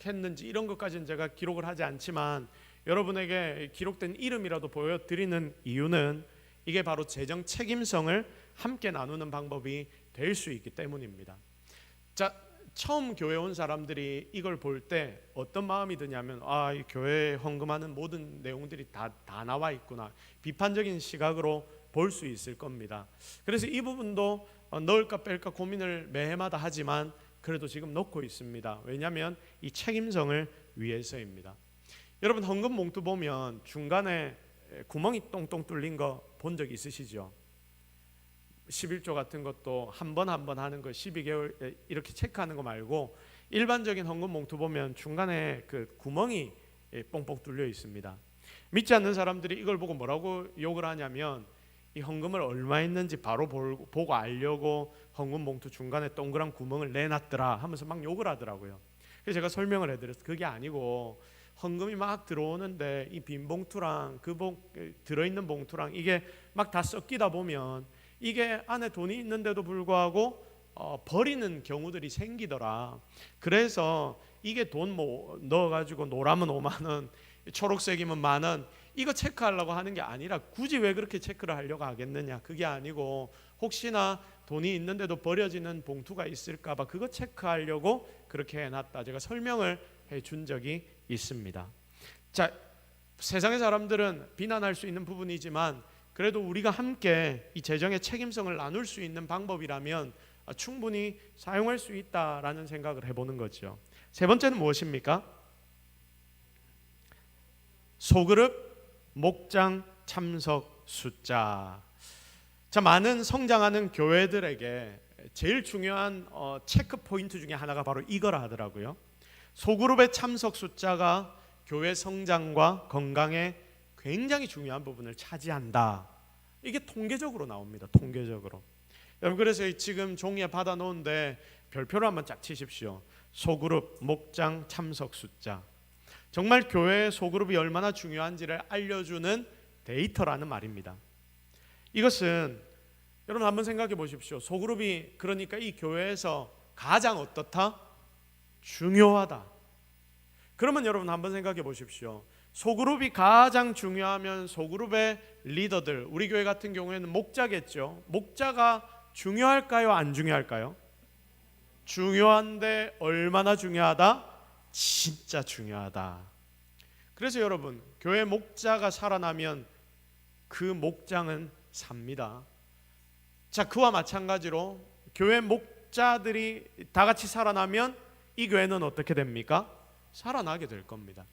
했는지 이런 것까지는 제가 기록을 하지 않지만 여러분에게 기록된 이름이라도 보여드리는 이유는 이게 바로 재정 책임성을 함께 나누는 방법이 될 수 있기 때문입니다. 자, 처음 교회 온 사람들이 이걸 볼 때 어떤 마음이 드냐면 이 교회에 헌금하는 모든 내용들이 다 나와 있구나, 비판적인 시각으로 볼 수 있을 겁니다. 그래서 이 부분도 넣을까 뺄까 고민을 매해마다 하지만 그래도 지금 넣고 있습니다. 왜냐하면 이 책임성을 위해서입니다. 여러분 헌금 봉투 보면 중간에 구멍이 똥똥 뚫린 거 본 적 있으시죠? 11조 같은 것도 한 번 하는 거 12개월 이렇게 체크하는 거 말고 일반적인 헌금 봉투 보면 중간에 그 구멍이 뽕뽕 뚫려 있습니다. 믿지 않는 사람들이 이걸 보고 뭐라고 욕을 하냐면 이 헌금을 얼마 했는지 바로 보고 알려고 헌금 봉투 중간에 동그란 구멍을 내놨더라 하면서 막 욕을 하더라고요. 그래서 제가 설명을 해드렸어요. 그게 아니고 헌금이 막 들어오는데 이 빈 봉투랑 들어있는 봉투랑 이게 막 다 섞이다 보면 이게 안에 돈이 있는데도 불구하고 버리는 경우들이 생기더라. 그래서 이게 돈 뭐 넣어가지고 노라면 5만 원, 초록색이면 10,000원 이거 체크하려고 하는 게 아니라 굳이 왜 그렇게 체크를 하려고 하겠느냐. 그게 아니고 혹시나 돈이 있는데도 버려지는 봉투가 있을까 봐 그거 체크하려고 그렇게 해놨다. 제가 설명을 해준 적이 있습니다. 자, 세상의 사람들은 비난할 수 있는 부분이지만 그래도 우리가 함께 이 재정의 책임성을 나눌 수 있는 방법이라면 충분히 사용할 수 있다라는 생각을 해보는 거죠. 세 번째는 무엇입니까? 소그룹 목장 참석 숫자. 자, 많은 성장하는 교회들에게 제일 중요한 체크 포인트 중에 하나가 바로 이거라 하더라고요. 소그룹의 참석 숫자가 교회 성장과 건강에 굉장히 중요한 부분을 차지한다. 이게 통계적으로 나옵니다. 통계적으로. 여러분, 그래서 지금 종이에 받아 놓은데 별표를 한번 쫙 치십시오. 소그룹 목장 참석 숫자. 정말 교회의 소그룹이 얼마나 중요한지를 알려주는 데이터라는 말입니다. 이것은 여러분 한번 생각해 보십시오. 소그룹이 그러니까 이 교회에서 가장 어떻다? 중요하다. 그러면 여러분 한번 생각해 보십시오. 소그룹이 가장 중요하면 소그룹의 리더들, 우리 교회 같은 경우에는 목자겠죠. 목자가 중요할까요? 안 중요할까요? 중요한데 얼마나 중요하다? 진짜 중요하다. 그래서 여러분, 교회 목자가 살아나면 그 목장은 삽니다. 자, 그와 마찬가지로 교회 목자들이 다 같이 살아나면 이 교회는 어떻게 됩니까? 살아나게 될 겁니다.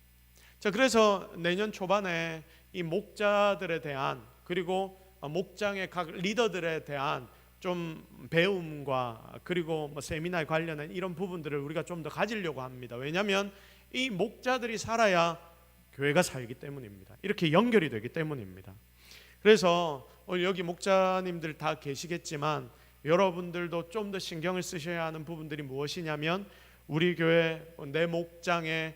자, 그래서 내년 초반에 이 목자들에 대한 그리고 목장의 각 리더들에 대한 좀 배움과 그리고 뭐 세미나에 관련한 이런 부분들을 우리가 좀 더 가지려고 합니다. 왜냐하면 이 목자들이 살아야 교회가 살기 때문입니다. 이렇게 연결이 되기 때문입니다. 그래서 오늘 여기 목자님들 다 계시겠지만 여러분들도 좀 더 신경을 쓰셔야 하는 부분들이 무엇이냐면 우리 교회 내 목장에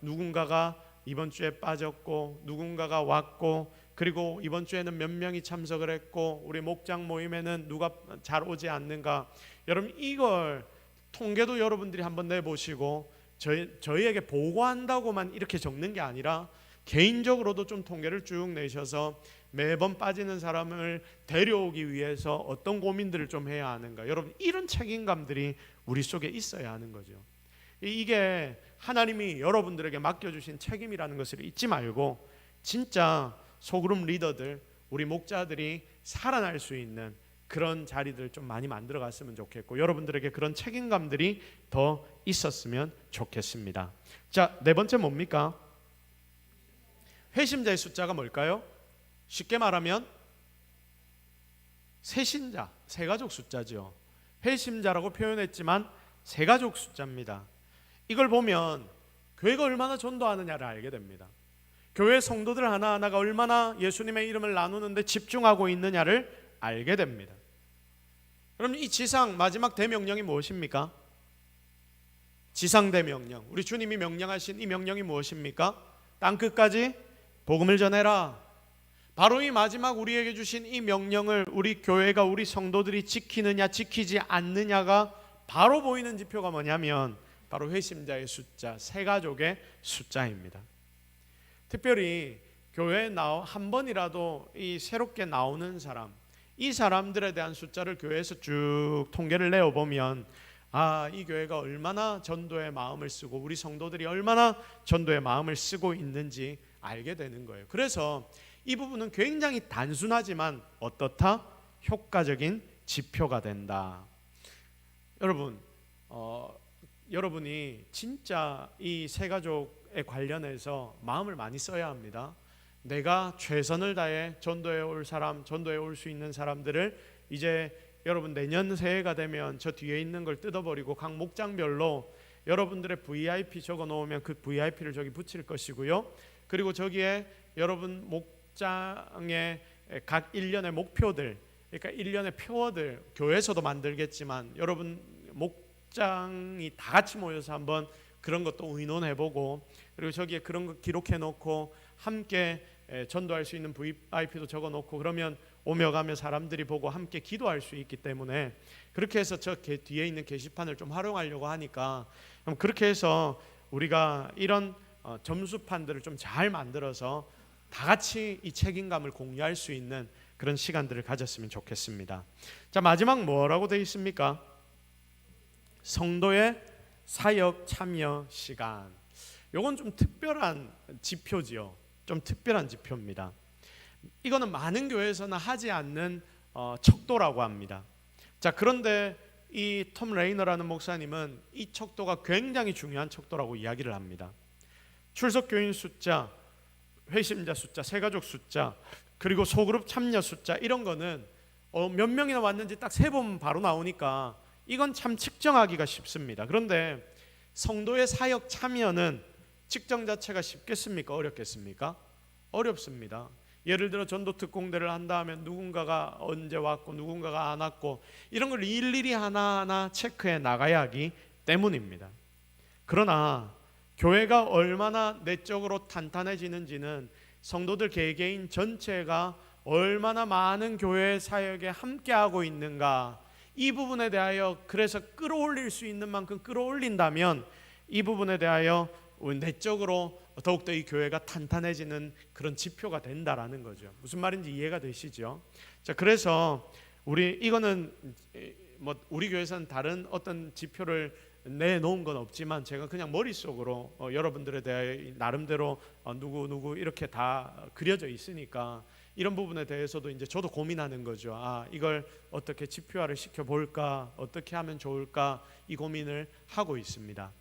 누군가가 이번 주에 빠졌고 누군가가 왔고 그리고 이번 주에는 몇 명이 참석을 했고 우리 목장 모임에는 누가 잘 오지 않는가. 여러분 이걸 통계도 여러분들이 한번 내보시고 저희에게 보고한다고만 이렇게 적는 게 아니라 개인적으로도 좀 통계를 쭉 내셔서 매번 빠지는 사람을 데려오기 위해서 어떤 고민들을 좀 해야 하는가. 여러분 이런 책임감들이 우리 속에 있어야 하는 거죠. 이게 하나님이 여러분들에게 맡겨주신 책임이라는 것을 잊지 말고 진짜 소그룹 리더들, 우리 목자들이 살아날 수 있는 그런 자리들 좀 많이 만들어 갔으면 좋겠고 여러분들에게 그런 책임감들이 더 있었으면 좋겠습니다. 자, 네 번째 뭡니까? 회심자의 숫자가 뭘까요? 쉽게 말하면 새신자, 새가족 숫자죠. 회심자라고 표현했지만 새가족 숫자입니다. 이걸 보면 교회가 얼마나 전도하느냐를 알게 됩니다. 교회 성도들 하나하나가 얼마나 예수님의 이름을 나누는데 집중하고 있느냐를 알게 됩니다. 그럼 이 지상 마지막 대명령이 무엇입니까? 지상 대명령, 우리 주님이 명령하신 이 명령이 무엇입니까? 땅끝까지 복음을 전해라. 바로 이 마지막 우리에게 주신 이 명령을 우리 교회가 우리 성도들이 지키느냐 지키지 않느냐가 바로 보이는 지표가 뭐냐면 바로 회심자의 숫자, 새가족의 숫자입니다. 특별히 교회에 한 번이라도 이 새롭게 나오는 사람, 이 사람들에 대한 숫자를 교회에서 쭉 통계를 내어보면 이 교회가 얼마나 전도의 마음을 쓰고 우리 성도들이 얼마나 전도의 마음을 쓰고 있는지 알게 되는 거예요. 그래서 이 부분은 굉장히 단순하지만 어떻다? 효과적인 지표가 된다. 여러분, 여러분이 진짜 이 새가족에 관련해서 마음을 많이 써야 합니다. 내가 최선을 다해 전도에 올 사람, 전도에 올 수 있는 사람들을 이제 여러분 내년 새해가 되면 저 뒤에 있는 걸 뜯어버리고 각 목장별로 여러분들의 VIP 적어 놓으면 그 VIP를 저기 붙일 것이고요. 그리고 저기에 여러분 목장의 각 1년의 목표들, 그러니까 1년의 표어들 교회에서도 만들겠지만 여러분 목장이 다 같이 모여서 한번 그런 것도 의논해보고, 그리고 저기에 그런 거 기록해놓고 함께 전도할 수 있는 VIP도 적어놓고, 그러면 오며 가며 사람들이 보고 함께 기도할 수 있기 때문에 그렇게 해서 저 뒤에 있는 게시판을 좀 활용하려고 하니까, 그럼 그렇게 해서 우리가 이런 점수판들을 좀 잘 만들어서 다 같이 이 책임감을 공유할 수 있는 그런 시간들을 가졌으면 좋겠습니다. 자, 마지막 뭐라고 되어 있습니까? 성도의 사역 참여 시간. 요건 좀 특별한 지표지요. 좀 특별한 지표입니다. 이거는 많은 교회에서는 하지 않는 척도라고 합니다. 자, 그런데 이 톰 레이너라는 목사님은 이 척도가 굉장히 중요한 척도라고 이야기를 합니다. 출석 교인 숫자, 회심자 숫자, 새가족 숫자, 그리고 소그룹 참여 숫자, 이런 거는 몇 명이나 왔는지 딱 세보면 바로 나오니까 이건 참 측정하기가 쉽습니다. 그런데 성도의 사역 참여는 측정 자체가 쉽겠습니까? 어렵겠습니까? 어렵습니다. 예를 들어 전도 특공대를 한다 하면 누군가가 언제 왔고 누군가가 안 왔고 이런 걸 일일이 하나하나 체크해 나가야 하기 때문입니다. 그러나 교회가 얼마나 내적으로 탄탄해지는지는 성도들 개개인 전체가 얼마나 많은 교회 사역에 함께하고 있는가, 이 부분에 대하여 그래서 끌어올릴 수 있는 만큼 끌어올린다면 이 부분에 대하여 내적으로 더욱더 이 교회가 탄탄해지는 그런 지표가 된다라는 거죠. 무슨 말인지 이해가 되시죠? 자, 그래서 이거는 우리 교회에서는 다른 어떤 지표를 내놓은 건 없지만 제가 그냥 머릿속으로 여러분들에 대하여 나름대로 누구 이렇게 다 그려져 있으니까 이런 부분에 대해서도 이제 저도 고민하는 거죠. 이걸 어떻게 지표화를 시켜볼까, 어떻게 하면 좋을까, 이 고민을 하고 있습니다.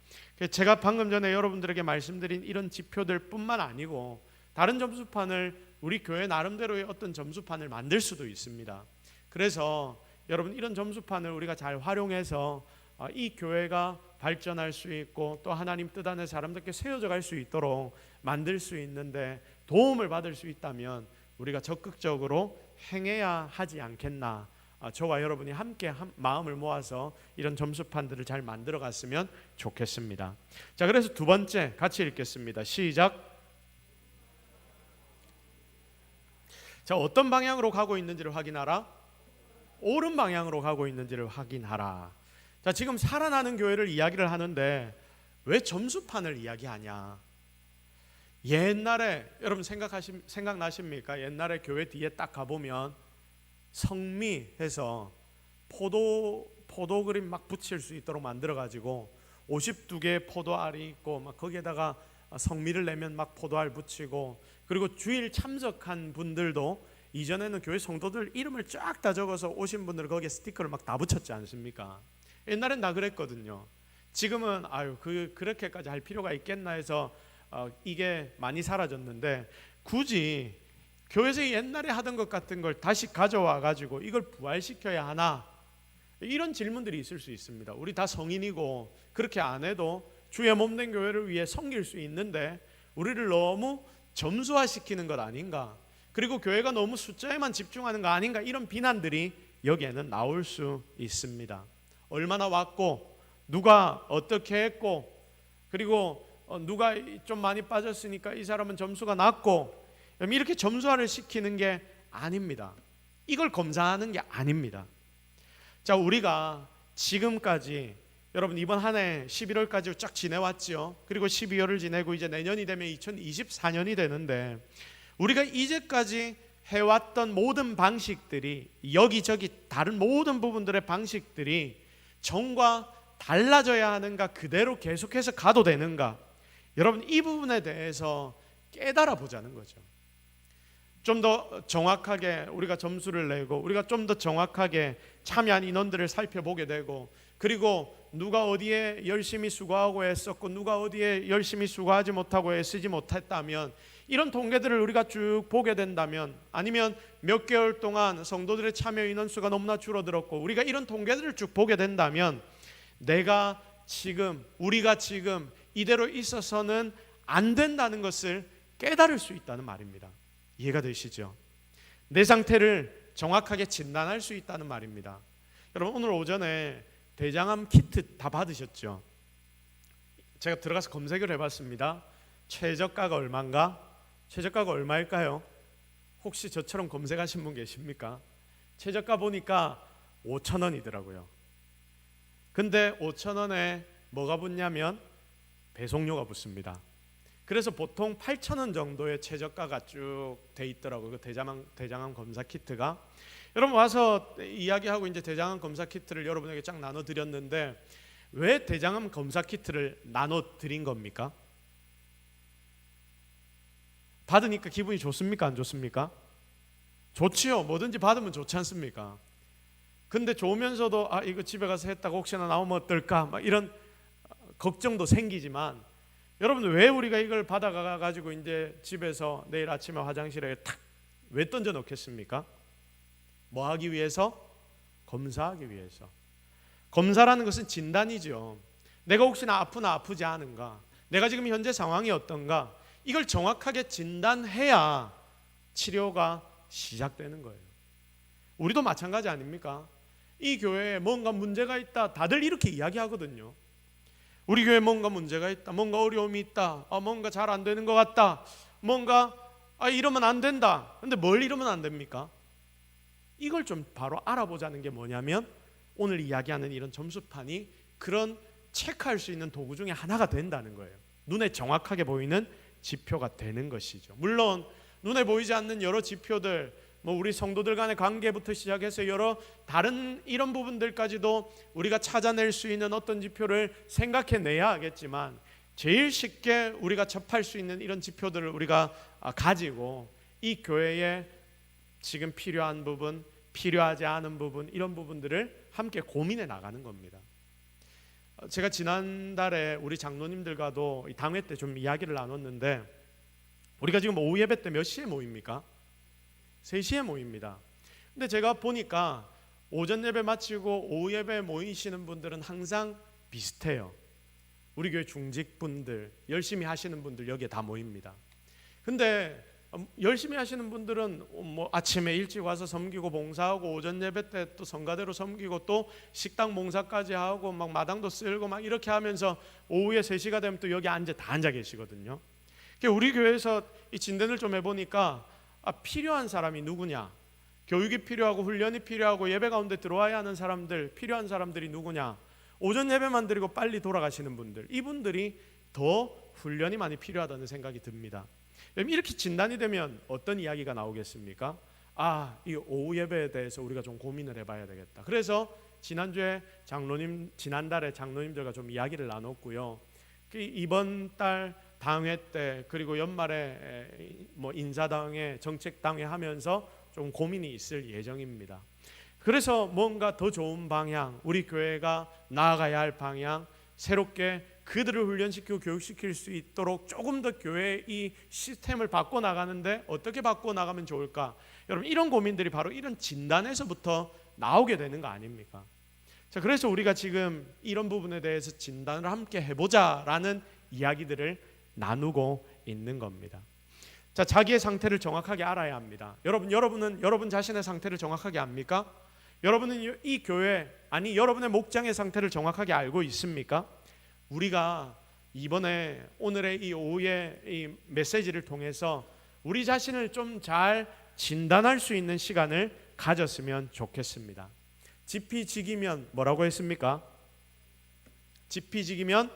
제가 방금 전에 여러분들에게 말씀드린 이런 지표들 뿐만 아니고 다른 점수판을 우리 교회 나름대로의 어떤 점수판을 만들 수도 있습니다. 그래서 여러분 이런 점수판을 우리가 잘 활용해서 이 교회가 발전할 수 있고 또 하나님 뜻 안에 사람들께 세워져 갈 수 있도록 만들 수 있는데 도움을 받을 수 있다면 우리가 적극적으로 행해야 하지 않겠나. 저와 여러분이 함께 마음을 모아서 이런 점수판들을 잘 만들어 갔으면 좋겠습니다. 자, 그래서 두 번째 같이 읽겠습니다. 시작. 자, 어떤 방향으로 가고 있는지를 확인하라. 옳은 방향으로 가고 있는지를 확인하라. 자, 지금 살아나는 교회를 이야기를 하는데 왜 점수판을 이야기하냐? 옛날에 여러분 생각나십니까? 옛날에 교회 뒤에 딱 가보면 성미해서 포도 그림 막 붙일 수 있도록 만들어가지고 52개의 포도알이 있고 막 거기에다가 성미를 내면 막 포도알 붙이고, 그리고 주일 참석한 분들도 이전에는 교회 성도들 이름을 쫙 다 적어서 오신 분들 거기에 스티커를 막 다 붙였지 않습니까? 옛날엔 다 그랬거든요. 지금은 그렇게까지 할 필요가 있겠나 해서 이게 많이 사라졌는데, 굳이 교회에서 옛날에 하던 것 같은 걸 다시 가져와 가지고 이걸 부활시켜야 하나, 이런 질문들이 있을 수 있습니다. 우리 다 성인이고 그렇게 안 해도 주의 몸된 교회를 위해 섬길 수 있는데 우리를 너무 점수화시키는 것 아닌가, 그리고 교회가 너무 숫자에만 집중하는 거 아닌가, 이런 비난들이 여기에는 나올 수 있습니다. 얼마나 왔고 누가 어떻게 했고, 그리고 누가 좀 많이 빠졌으니까 이 사람은 점수가 낮고, 이렇게 점수화를 시키는 게 아닙니다. 이걸 검사하는 게 아닙니다. 자, 우리가 지금까지 여러분 이번 한 해 11월까지 쫙 지내왔죠. 그리고 12월을 지내고 이제 내년이 되면 2024년이 되는데, 우리가 이제까지 해왔던 모든 방식들이, 여기저기 다른 모든 부분들의 방식들이 전과 달라져야 하는가, 그대로 계속해서 가도 되는가, 여러분 이 부분에 대해서 깨달아 보자는 거죠. 좀 더 정확하게 우리가 점수를 내고, 우리가 좀 더 정확하게 참여한 인원들을 살펴보게 되고, 그리고 누가 어디에 열심히 수고하고 애썼고 누가 어디에 열심히 수고하지 못하고 애쓰지 못했다면, 이런 통계들을 우리가 쭉 보게 된다면, 아니면 몇 개월 동안 성도들의 참여 인원수가 너무나 줄어들었고 우리가 이런 통계들을 쭉 보게 된다면, 내가 우리가 지금 이대로 있어서는 안 된다는 것을 깨달을 수 있다는 말입니다. 이해가 되시죠? 내 상태를 정확하게 진단할 수 있다는 말입니다. 여러분, 오늘 오전에 대장암 키트 다 받으셨죠? 제가 들어가서 검색을 해봤습니다. 최저가가 얼마인가? 최저가가 얼마일까요? 혹시 저처럼 검색하신 분 계십니까? 최저가 보니까 5,000원이더라고요. 근데 5,000원에 뭐가 붙냐면 배송료가 붙습니다. 그래서 보통 8,000원 정도의 최저가가 쭉 돼 있더라고요. 그 대장암 검사 키트가. 여러분 와서 이야기하고 이제 대장암 검사 키트를 여러분에게 쫙 나눠 드렸는데, 왜 대장암 검사 키트를 나눠 드린 겁니까? 받으니까 기분이 좋습니까? 안 좋습니까? 좋지요. 뭐든지 받으면 좋지 않습니까? 근데 좋으면서도 이거 집에 가서 했다가 혹시나 나오면 어떨까? 막 이런 걱정도 생기지만, 여러분 왜 우리가 이걸 받아가 가지고 이제 집에서 내일 아침에 화장실에 탁 왜 던져 놓겠습니까? 뭐 하기 위해서? 검사하기 위해서. 검사라는 것은 진단이죠. 내가 혹시나 아프나 아프지 않은가, 내가 지금 현재 상황이 어떤가, 이걸 정확하게 진단해야 치료가 시작되는 거예요. 우리도 마찬가지 아닙니까? 이 교회에 뭔가 문제가 있다, 다들 이렇게 이야기하거든요. 우리 교회에 뭔가 문제가 있다, 뭔가 어려움이 있다, 뭔가 잘 안 되는 것 같다, 뭔가 이러면 안 된다. 근데 뭘 이러면 안 됩니까? 이걸 좀 바로 알아보자는 게 뭐냐면, 오늘 이야기하는 이런 점수판이 그런 체크할 수 있는 도구 중에 하나가 된다는 거예요. 눈에 정확하게 보이는 지표가 되는 것이죠. 물론 눈에 보이지 않는 여러 지표들, 우리 성도들 간의 관계부터 시작해서 여러 다른 이런 부분들까지도 우리가 찾아낼 수 있는 어떤 지표를 생각해내야 하겠지만, 제일 쉽게 우리가 접할 수 있는 이런 지표들을 우리가 가지고 이 교회에 지금 필요한 부분, 필요하지 않은 부분, 이런 부분들을 함께 고민해 나가는 겁니다. 제가 지난달에 우리 장로님들과도 당회 때 좀 이야기를 나눴는데, 우리가 지금 오후 예배 때 몇 시에 모입니까? 3시에 모입니다. 근데 제가 보니까 오전 예배 마치고 오후 예배 모이시는 분들은 항상 비슷해요. 우리 교회 중직분들, 열심히 하시는 분들 여기에 다 모입니다. 근데 열심히 하시는 분들은 아침에 일찍 와서 섬기고 봉사하고, 오전 예배 때 또 성가대로 섬기고, 또 식당 봉사까지 하고, 막 마당도 쓸고 막 이렇게 하면서 오후에 3시가 되면 또 여기 다 앉아 계시거든요. 우리 교회에서 이 진단을 좀 해보니까 필요한 사람이 누구냐, 교육이 필요하고 훈련이 필요하고 예배 가운데 들어와야 하는 사람들, 필요한 사람들이 누구냐, 오전 예배만 드리고 빨리 돌아가시는 분들, 이분들이 더 훈련이 많이 필요하다는 생각이 듭니다. 이렇게 진단이 되면 어떤 이야기가 나오겠습니까? 이 오후 예배에 대해서 우리가 좀 고민을 해봐야 되겠다. 그래서 지난달에 장로님들과 좀 이야기를 나눴고요. 이번 달 당회 때, 그리고 연말에 인사당회, 정책당회 하면서 좀 고민이 있을 예정입니다. 그래서 뭔가 더 좋은 방향, 우리 교회가 나아가야 할 방향, 새롭게 그들을 훈련시키고 교육시킬 수 있도록 조금 더 교회의 이 시스템을 바꿔나가는데 어떻게 바꿔나가면 좋을까? 여러분, 이런 고민들이 바로 이런 진단에서부터 나오게 되는 거 아닙니까? 자, 그래서 우리가 지금 이런 부분에 대해서 진단을 함께 해보자라는 이야기들을 나누고 있는 겁니다. 자, 자기의 상태를 정확하게 알아야 합니다. 여러분은 여러분 자신의 상태를 정확하게 압니까? 여러분은 이 교회, 여러분의 목장의 상태를 정확하게 알고 있습니까? 우리가 이번에 오늘의 이 오후의 이 메시지를 통해서 우리 자신을 좀 잘 진단할 수 있는 시간을 가졌으면 좋겠습니다. 지피지기면 뭐라고 했습니까? 지피지기면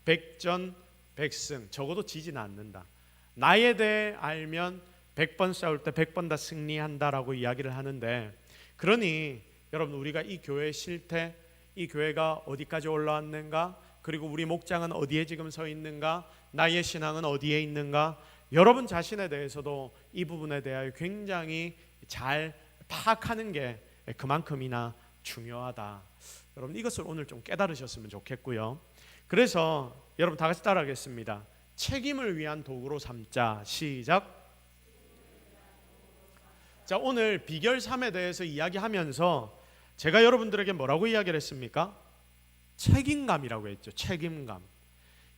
백전백승, 적어도 지지는 않는다. 나에 대해 알면 100번 싸울 때 100번 다 승리한다라고 이야기를 하는데, 그러니 여러분, 우리가 이 교회의 실태, 이 교회가 어디까지 올라왔는가, 그리고 우리 목장은 어디에 지금 서 있는가, 나의 신앙은 어디에 있는가, 여러분 자신에 대해서도 이 부분에 대하여 굉장히 잘 파악하는 게 그만큼이나 중요하다. 여러분, 이것을 오늘 좀 깨달으셨으면 좋겠고요. 그래서 여러분 다 같이 따라하겠습니다. 책임을 위한 도구로 삼자. 시작. 자, 오늘 비결 3에 대해서 이야기하면서 제가 여러분들에게 뭐라고 이야기를 했습니까? 책임감이라고 했죠. 책임감.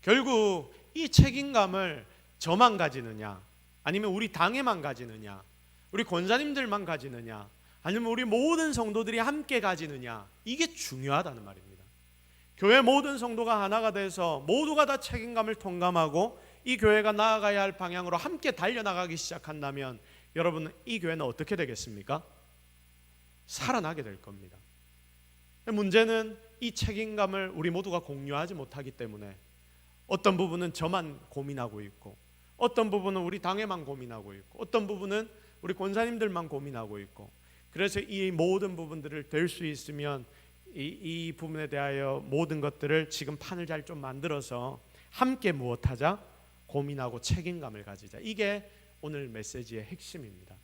결국 이 책임감을 저만 가지느냐, 아니면 우리 당에만 가지느냐, 우리 권사님들만 가지느냐, 아니면 우리 모든 성도들이 함께 가지느냐, 이게 중요하다는 말입니다. 교회 모든 성도가 하나가 돼서 모두가 다 책임감을 통감하고 이 교회가 나아가야 할 방향으로 함께 달려나가기 시작한다면 여러분, 이 교회는 어떻게 되겠습니까? 살아나게 될 겁니다. 문제는 이 책임감을 우리 모두가 공유하지 못하기 때문에 어떤 부분은 저만 고민하고 있고, 어떤 부분은 우리 당에만 고민하고 있고, 어떤 부분은 우리 권사님들만 고민하고 있고, 그래서 이 모든 부분들을 될 수 있으면 이 부분에 대하여 모든 것들을 지금 판을 잘 좀 만들어서 함께 무엇하자? 고민하고 책임감을 가지자. 이게 오늘 메시지의 핵심입니다.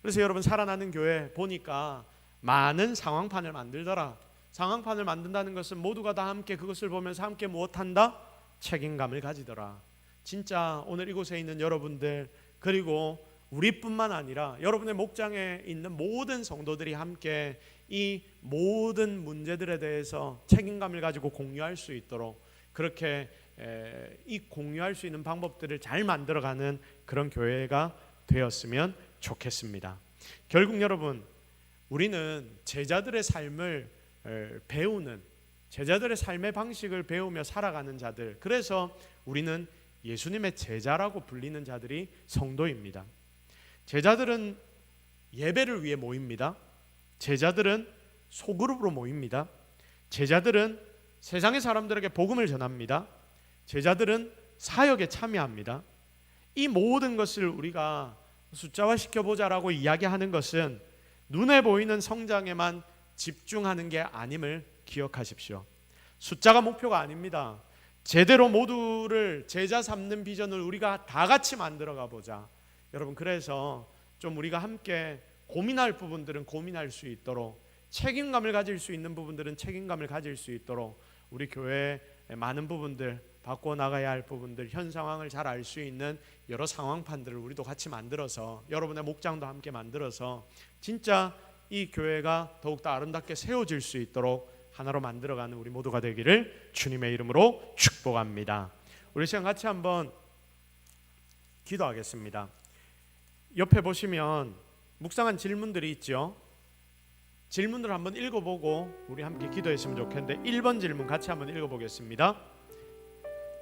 그래서 여러분, 살아나는 교회 보니까 많은 상황판을 만들더라. 상황판을 만든다는 것은 모두가 다 함께 그것을 보면서 함께 무엇한다? 책임감을 가지더라. 진짜 오늘 이곳에 있는 여러분들, 그리고 우리뿐만 아니라 여러분의 목장에 있는 모든 성도들이 함께 이 모든 문제들에 대해서 책임감을 가지고 공유할 수 있도록, 그렇게 이 공유할 수 있는 방법들을 잘 만들어가는 그런 교회가 되었으면 좋겠습니다. 결국 여러분, 우리는 제자들의 삶을 배우는, 제자들의 삶의 방식을 배우며 살아가는 자들, 그래서 우리는 예수님의 제자라고 불리는 자들이 성도입니다. 제자들은 예배를 위해 모입니다. 제자들은 소그룹으로 모입니다. 제자들은 세상의 사람들에게 복음을 전합니다. 제자들은 사역에 참여합니다. 이 모든 것을 우리가 숫자화시켜보자라고 이야기하는 것은 눈에 보이는 성장에만 집중하는 게 아님을 기억하십시오. 숫자가 목표가 아닙니다. 제대로 모두를 제자 삼는 비전을 우리가 다 같이 만들어가 보자. 여러분, 그래서 좀 우리가 함께 고민할 부분들은 고민할 수 있도록, 책임감을 가질 수 있는 부분들은 책임감을 가질 수 있도록 우리 교회의 많은 부분들, 바꿔나가야 할 부분들, 현 상황을 잘 알 수 있는 여러 상황판들을 우리도 같이 만들어서, 여러분의 목장도 함께 만들어서 진짜 이 교회가 더욱더 아름답게 세워질 수 있도록 하나로 만들어가는 우리 모두가 되기를 주님의 이름으로 축복합니다. 우리 시간 같이 한번 기도하겠습니다. 옆에 보시면 묵상한 질문들이 있죠. 질문들을 한번 읽어보고 우리 함께 기도했으면 좋겠는데, 1번 질문 같이 한번 읽어보겠습니다.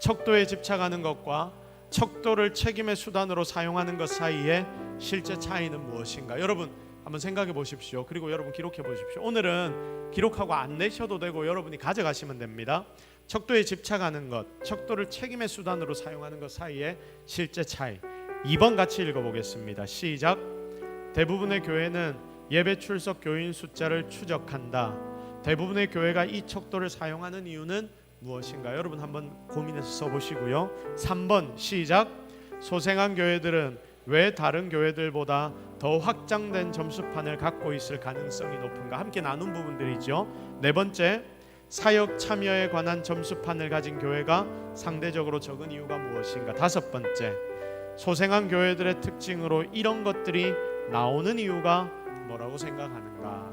척도에 집착하는 것과 척도를 책임의 수단으로 사용하는 것 사이에 실제 차이는 무엇인가? 여러분 한번 생각해 보십시오. 그리고 여러분 기록해 보십시오. 오늘은 기록하고 안 내셔도 되고 여러분이 가져가시면 됩니다. 척도에 집착하는 것, 척도를 책임의 수단으로 사용하는 것 사이에 실제 차이. 2번 같이 읽어보겠습니다. 시작. 대부분의 교회는 예배 출석 교인 숫자를 추적한다. 대부분의 교회가 이 척도를 사용하는 이유는 무엇인가? 여러분 한번 고민해서 써보시고요. 3번 시작. 소생한 교회들은 왜 다른 교회들보다 더 확장된 점수판을 갖고 있을 가능성이 높은가? 함께 나눈 부분들이죠. 4번째, 사역 참여에 관한 점수판을 가진 교회가 상대적으로 적은 이유가 무엇인가? 5번째, 소생한 교회들의 특징으로 이런 것들이 나오는 이유가 뭐라고 생각하는가?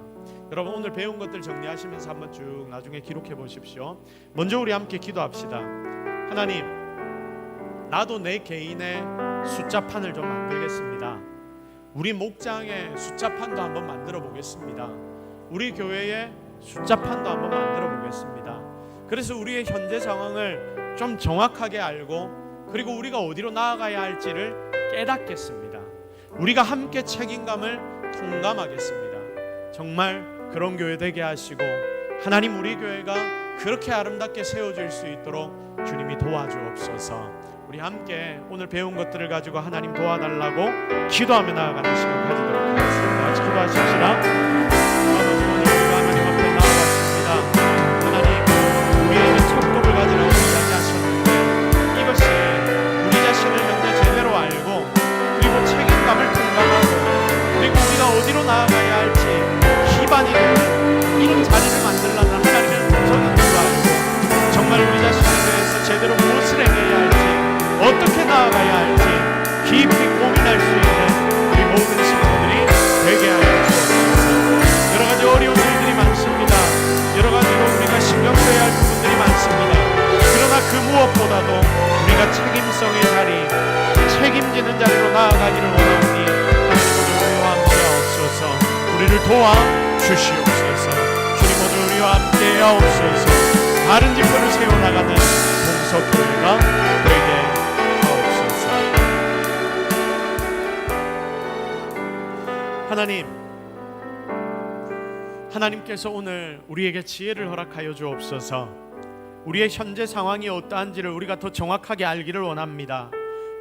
여러분 오늘 배운 것들 정리하시면서 한번 쭉 나중에 기록해 보십시오. 먼저 우리 함께 기도합시다. 하나님, 나도 내 개인의 숫자판을 좀 만들겠습니다. 우리 목장의 숫자판도 한번 만들어 보겠습니다. 우리 교회의 숫자판도 한번 만들어 보겠습니다. 그래서 우리의 현재 상황을 좀 정확하게 알고, 그리고 우리가 어디로 나아가야 할지를 깨닫겠습니다. 우리가 함께 책임감을 통감하겠습니다. 정말 그런 교회 되게 하시고, 하나님 우리 교회가 그렇게 아름답게 세워질 수 있도록 주님이 도와주옵소서. 우리 함께 오늘 배운 것들을 가지고 하나님 도와달라고 기도하며 나아가는 시간 가지도록 하겠습니다. 같이 기도하십시다. 아버지, 오늘 우리가 하나님 앞에 나아갔습니다. 하나님, 우리에게 척도를 가지라고 이야기하셨는데 이것이 우리 자신을 먼저 제대로 알고, 그리고 책임감을 통감하고, 그리고 우리가 어디로 나아가야 할지 기반이 되는 이런 자리를 만들려는 하나님의 분석인 줄 알고, 정말 우리 자신에 대해서 제대로 무엇을 해내야 할지, 어떻게 나아가야 할지 깊이 고민할 수 있는 우리 모든 친구들이 되게 하여 주옵소서. 섬기는 자리로 나아가기를 원하오니 하나님 우리와 함께 하옵소서. 우리를 도와 주시옵소서. 주님 오늘 우리와 함께 하옵소서. 다른 지표를 세워나가는 동서교회가 되게 하옵소서. 하나님께서 오늘 우리에게 지혜를 허락하여 주옵소서. 우리의 현재 상황이 어떠한지를 우리가 더 정확하게 알기를 원합니다.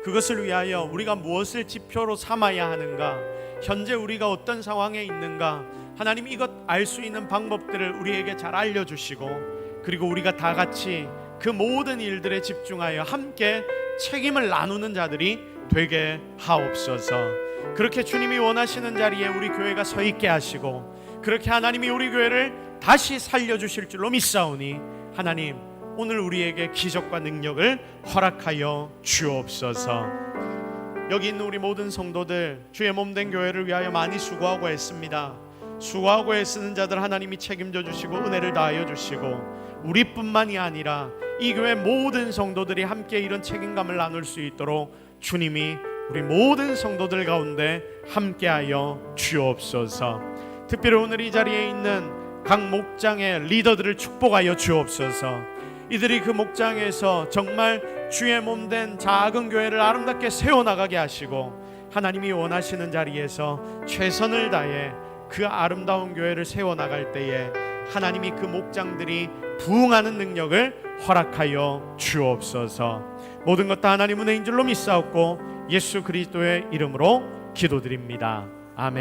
그것을 위하여 우리가 무엇을 지표로 삼아야 하는가, 현재 우리가 어떤 상황에 있는가, 하나님 이것 알 수 있는 방법들을 우리에게 잘 알려주시고, 그리고 우리가 다 같이 그 모든 일들에 집중하여 함께 책임을 나누는 자들이 되게 하옵소서. 그렇게 주님이 원하시는 자리에 우리 교회가 서 있게 하시고, 그렇게 하나님이 우리 교회를 다시 살려주실 줄로 믿사오니 하나님 오늘 우리에게 기적과 능력을 허락하여 주옵소서. 여기 있는 우리 모든 성도들 주의 몸된 교회를 위하여 많이 수고하고 애씁니다. 수고하고 애쓰는 자들 하나님이 책임져 주시고 은혜를 다하여 주시고, 우리뿐만이 아니라 이 교회 모든 성도들이 함께 이런 책임감을 나눌 수 있도록 주님이 우리 모든 성도들 가운데 함께하여 주옵소서. 특별히 오늘 이 자리에 있는 각 목장의 리더들을 축복하여 주옵소서. 이들이 그 목장에서 정말 주의 몸된 작은 교회를 아름답게 세워나가게 하시고, 하나님이 원하시는 자리에서 최선을 다해 그 아름다운 교회를 세워나갈 때에 하나님이 그 목장들이 부응하는 능력을 허락하여 주옵소서. 모든 것 다 하나님 은혜인 줄로 믿사옵고 예수 그리스도의 이름으로 기도드립니다. 아멘.